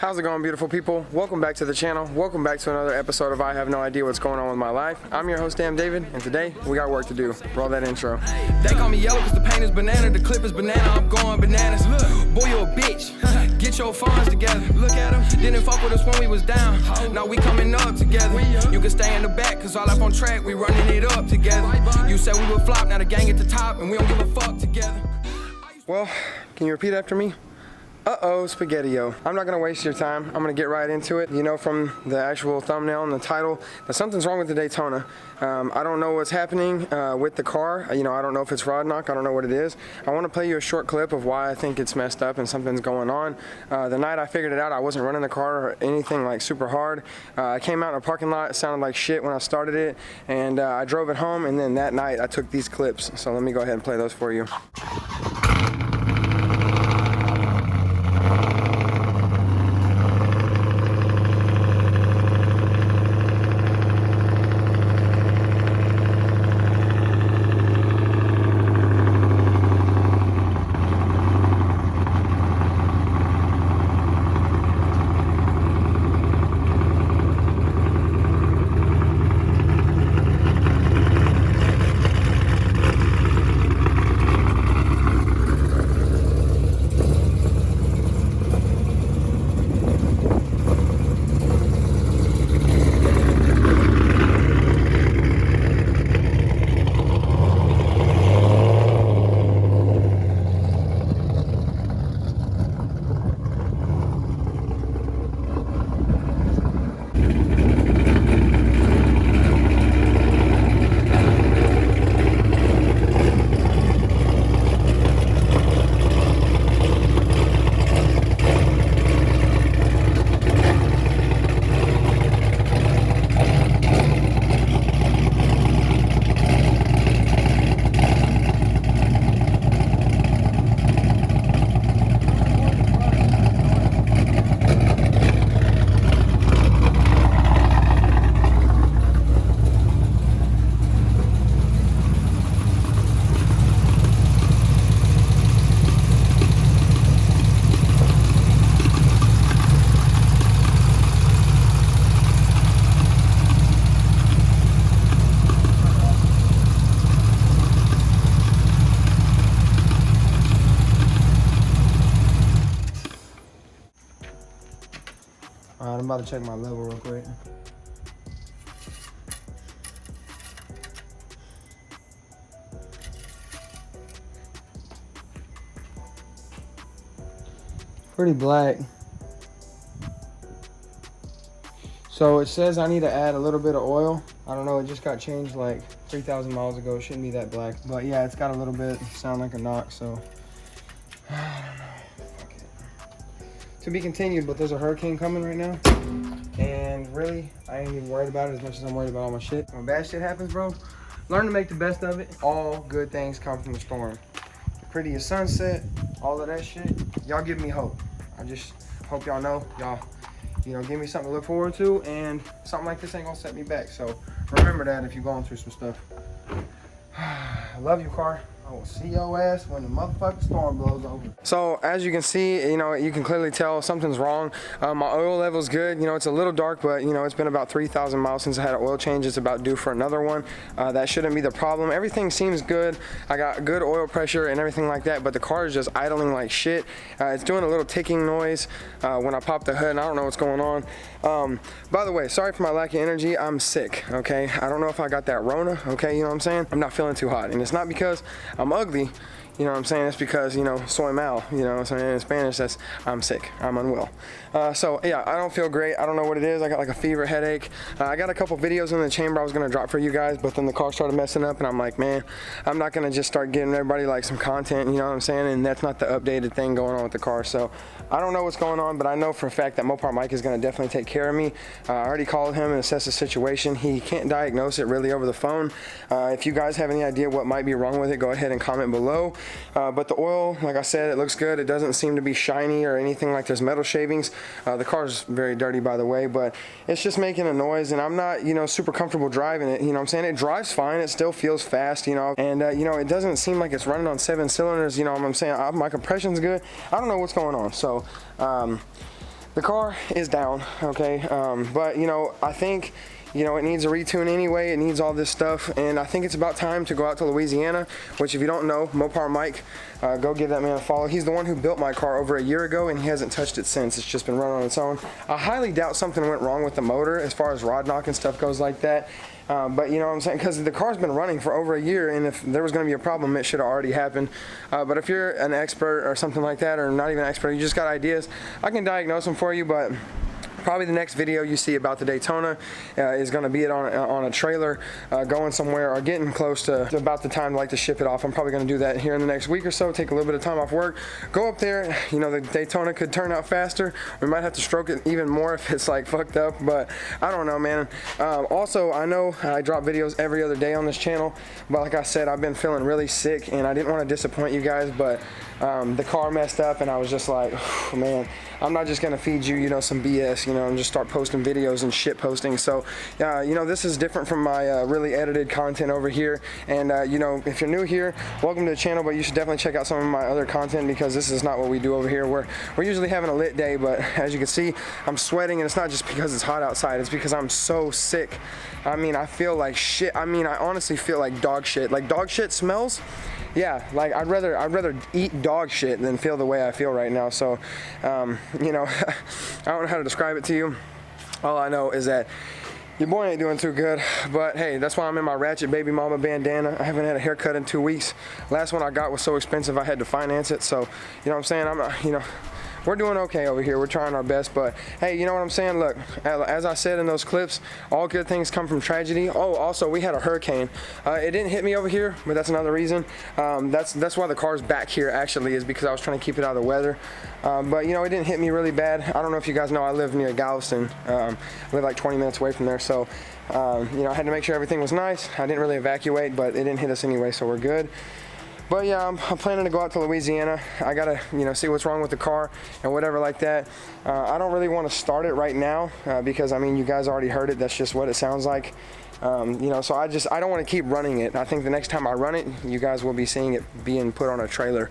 How's it going, beautiful people? Welcome back to the channel. Welcome back to another episode of I Have No Idea What's Going On With My Life. I'm your host, Damdaved, and today we got work to do. Roll that intro. They call me yellow because the paint is banana, the clip is banana, I'm going bananas. Look, boy, you a bitch. Get your funds together. Look at him. Didn't fuck with us when we was down. Now we coming up together. You can stay in the back because all up on track, we running it up together. You said we would flop, now the gang at the top, and we don't give a fuck together. Well, can you repeat after me? Uh-oh, Spaghetti-O. I'm not gonna waste your time. I'm gonna get right into it. You know from the actual thumbnail and the title that something's wrong with the Daytona. I don't know what's happening with the car. I don't know if it's rod knock. I don't know what it is. I wanna play you a short clip of why I think it's messed up and something's going on. The night I figured it out, I wasn't running the car or anything like super hard. I came out in a parking lot. It sounded like shit when I started it, and I drove it home, and then that night I took these clips. So let me go ahead and play those for you. Alright, I'm about to check my level real quick. Pretty black. So it says I need to add a little bit of oil. I don't know, it just got changed like 3,000 miles ago. It shouldn't be that black. But yeah, it's got a little bit, sound like a knock, so. I don't know. To be continued, but there's a hurricane coming right now, and really I ain't even worried about it as much as I'm worried about all my shit. When bad shit happens, bro, learn to make the best of it. All good things come from the storm. The prettiest sunset, all of that shit, y'all give me hope. I just hope y'all know, y'all give me something to look forward to, and something like this ain't gonna set me back. So remember that if you're going through some stuff. I love you, car. I will see your ass when the motherfucking storm blows over. So as you can see, you can clearly tell something's wrong. My oil level's good. It's a little dark, but it's been about 3,000 miles since I had an oil change. It's about due for another one. That shouldn't be the problem. Everything seems good. I got good oil pressure and everything like that, but the car is just idling like shit. It's doing a little ticking noise when I pop the hood, and I don't know what's going on. By the way, sorry for my lack of energy. I'm sick, okay? I don't know if I got that Rona, okay? You know what I'm saying? I'm not feeling too hot, and it's not because I'm ugly. You know what I'm saying? It's because, soy mal, you know what I'm saying? In Spanish, that's I'm sick, I'm unwell. So yeah, I don't feel great. I don't know what it is. I got like a fever, headache. I got a couple videos in the chamber I was gonna drop for you guys, but then the car started messing up, and I'm like, man, I'm not gonna just start giving everybody like some content, you know what I'm saying? And that's not the updated thing going on with the car. So I don't know what's going on, but I know for a fact that Mopar Mike is gonna definitely take care of me. I already called him and assessed the situation. He can't diagnose it really over the phone. If you guys have any idea what might be wrong with it, go ahead and comment below. But the oil, like I said, it looks good. It doesn't seem to be shiny or anything like there's metal shavings. The car's very dirty, by the way, but it's just making a noise, and I'm not, super comfortable driving it. You know what I'm saying? It drives fine. It still feels fast, and, it doesn't seem like it's running on 7 cylinders. You know what I'm saying? My compression's good. I don't know what's going on. So, the car is down, okay? But you know, I think, you know, it needs a retune anyway. It needs all this stuff, and I think it's about time to go out to Louisiana, which if you don't know, Mopar Mike, go give that man a follow. He's the one who built my car over a year ago, and he hasn't touched it since. It's just been running on its own. I highly doubt something went wrong with the motor as far as rod knock and stuff goes like that. But you know what I'm saying, because the car's been running for over a year, and if there was going to be a problem, it should have already happened. But if you're an expert or something like that, or not even an expert, you just got ideas, I can diagnose them for you. But probably the next video you see about the Daytona is going to be it on a trailer going somewhere or getting close to about the time to like to ship it off. I'm probably going to do that here in the next week or so, take a little bit of time off work, go up there. You know, the Daytona could turn out faster. We might have to stroke it even more if it's like fucked up, but I don't know, man. Also, I know I drop videos every other day on this channel, but like I said, I've been feeling really sick and I didn't want to disappoint you guys, but the car messed up and I was just like, oh, man, I'm not just gonna feed you, you know, some BS, you know, and just start posting videos and shit posting. So, you know, this is different from my really edited content over here. And, you know, if you're new here, welcome to the channel, but you should definitely check out some of my other content because this is not what we do over here. We're usually having a lit day, but as you can see, I'm sweating, and it's not just because it's hot outside, it's because I'm so sick. I mean, I feel like shit. I mean, I honestly feel like dog shit. Like dog shit smells. Yeah, like I'd rather eat dog shit than feel the way I feel right now. So, you know, I don't know how to describe it to you. All I know is that your boy ain't doing too good, but hey, that's why I'm in my Ratchet Baby Mama bandana. I haven't had a haircut in 2 weeks. Last one I got was so expensive I had to finance it. So, you know what I'm saying? You know, we're doing okay over here. We're trying our best, but hey, you know what I'm saying? Look, as I said in those clips, all good things come from tragedy. Oh, also, we had a hurricane. It didn't hit me over here, but that's another reason. That's why the car's back here, actually, is because I was trying to keep it out of the weather. But, you know, it didn't hit me really bad. I don't know if you guys know, I live near Galveston. I live like 20 minutes away from there, so, you know, I had to make sure everything was nice. I didn't really evacuate, but it didn't hit us anyway, so we're good. But yeah, I'm planning to go out to Louisiana. I gotta, you know, see what's wrong with the car and whatever like that. I don't really want to start it right now because, I mean, you guys already heard it. That's just what it sounds like. You know, so I don't want to keep running it. I think the next time I run it, you guys will be seeing it being put on a trailer.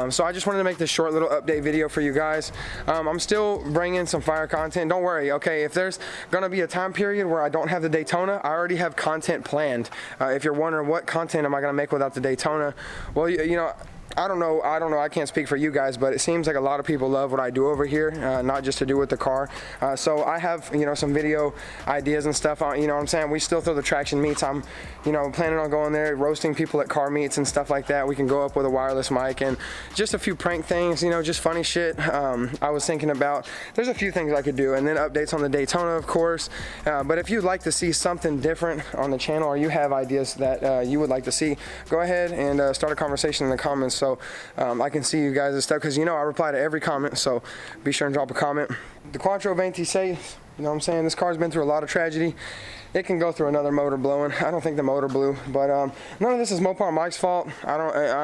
So I just wanted to make this short little update video for you guys. I'm still bringing some fire content. Don't worry, okay? If there's gonna be a time period where I don't have the Daytona, I already have content planned. If you're wondering what content am I gonna make without the Daytona, well, you know, I don't know, I can't speak for you guys, but it seems like a lot of people love what I do over here, not just to do with the car. So I have, you know, some video ideas and stuff on, you know what I'm saying? We still throw the traction meets. I'm, you know, planning on going there, roasting people at car meets and stuff like that. We can go up with a wireless mic and just a few prank things, you know, just funny shit. I was thinking about, there's a few things I could do, and then updates on the Daytona, of course. But if you'd like to see something different on the channel, or you have ideas that you would like to see, go ahead and start a conversation in the comments. So I can see you guys and stuff, because you know I reply to every comment, so be sure and drop a comment. The Quattro 26, you know what I'm saying, this car's been through a lot of tragedy. It can go through another motor blowing. I don't think the motor blew, but none of this is Mopar Mike's fault. I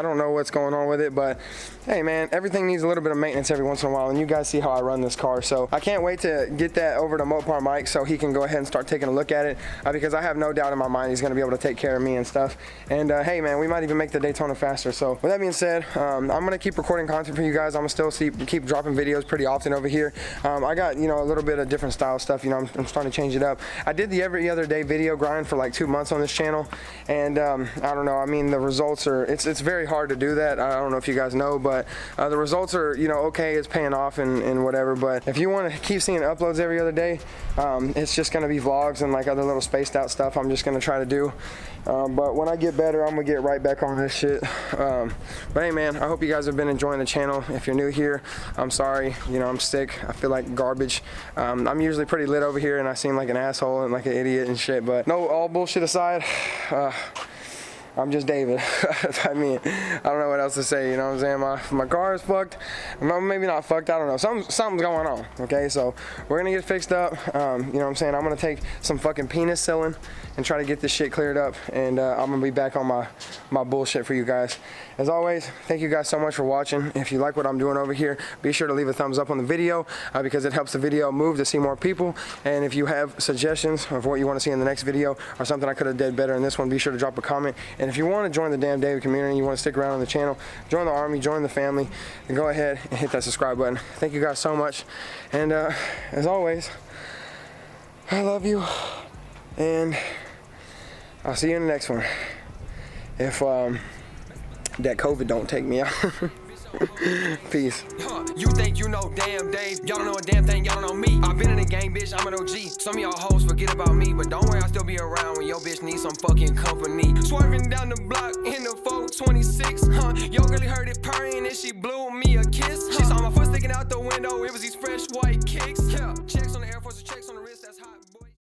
don't know what's going on with it, but hey man, everything needs a little bit of maintenance every once in a while, and you guys see how I run this car. So I can't wait to get that over to Mopar Mike so he can go ahead and start taking a look at it, because I have no doubt in my mind he's gonna be able to take care of me and stuff. And hey man, we might even make the Daytona faster. So with that being said, I'm gonna keep recording content for you guys. I'm gonna still keep dropping videos pretty often over here. I got, you know, a little bit of different style stuff, you know, I'm starting to change it up. I did the every other day video grind for like 2 months on this channel, and I don't know, I mean, the results are, it's very hard to do that. I don't know if you guys know, but the results are, you know, okay, it's paying off and whatever. But if you want to keep seeing uploads every other day, it's just going to be vlogs and like other little spaced out stuff I'm just going to try to do. But when I get better, I'm gonna get right back on this shit. But hey man, I hope you guys have been enjoying the channel. If you're new here, I'm sorry, you know, I'm sick, I feel like garbage. I'm usually pretty lit over here and I seem like an asshole and like an idiot and shit, but no, all bullshit aside, I'm just David. I mean, I don't know what else to say, you know what I'm saying? My car is fucked. Maybe not fucked, I don't know. Something's going on, okay? So we're gonna get fixed up. You know what I'm saying? I'm gonna take some fucking penicillin and try to get this shit cleared up, and I'm gonna be back on my bullshit for you guys. As always, thank you guys so much for watching. If you like what I'm doing over here, be sure to leave a thumbs up on the video because it helps the video move to see more people. And if you have suggestions of what you want to see in the next video or something I could have did better in this one, be sure to drop a comment and And if you want to join the Damdaved community, you want to stick around on the channel, join the army, join the family, then go ahead and hit that subscribe button. Thank you guys so much. And as always, I love you. And I'll see you in the next one. If that COVID don't take me out. Peace. You think you know Damdaved? Y'all don't know a damn thing, y'all don't know me. I've been in the game, bitch, I'm an OG. Some of y'all hoes forget about me, but don't worry, I'll still be around when your bitch needs some fucking company. Swerving down the block in the 426, Yo really heard it purring and she blew me a kiss. She saw my foot sticking out the window, it was these fresh white kicks. Yeah, checks on the Air Force, checks on the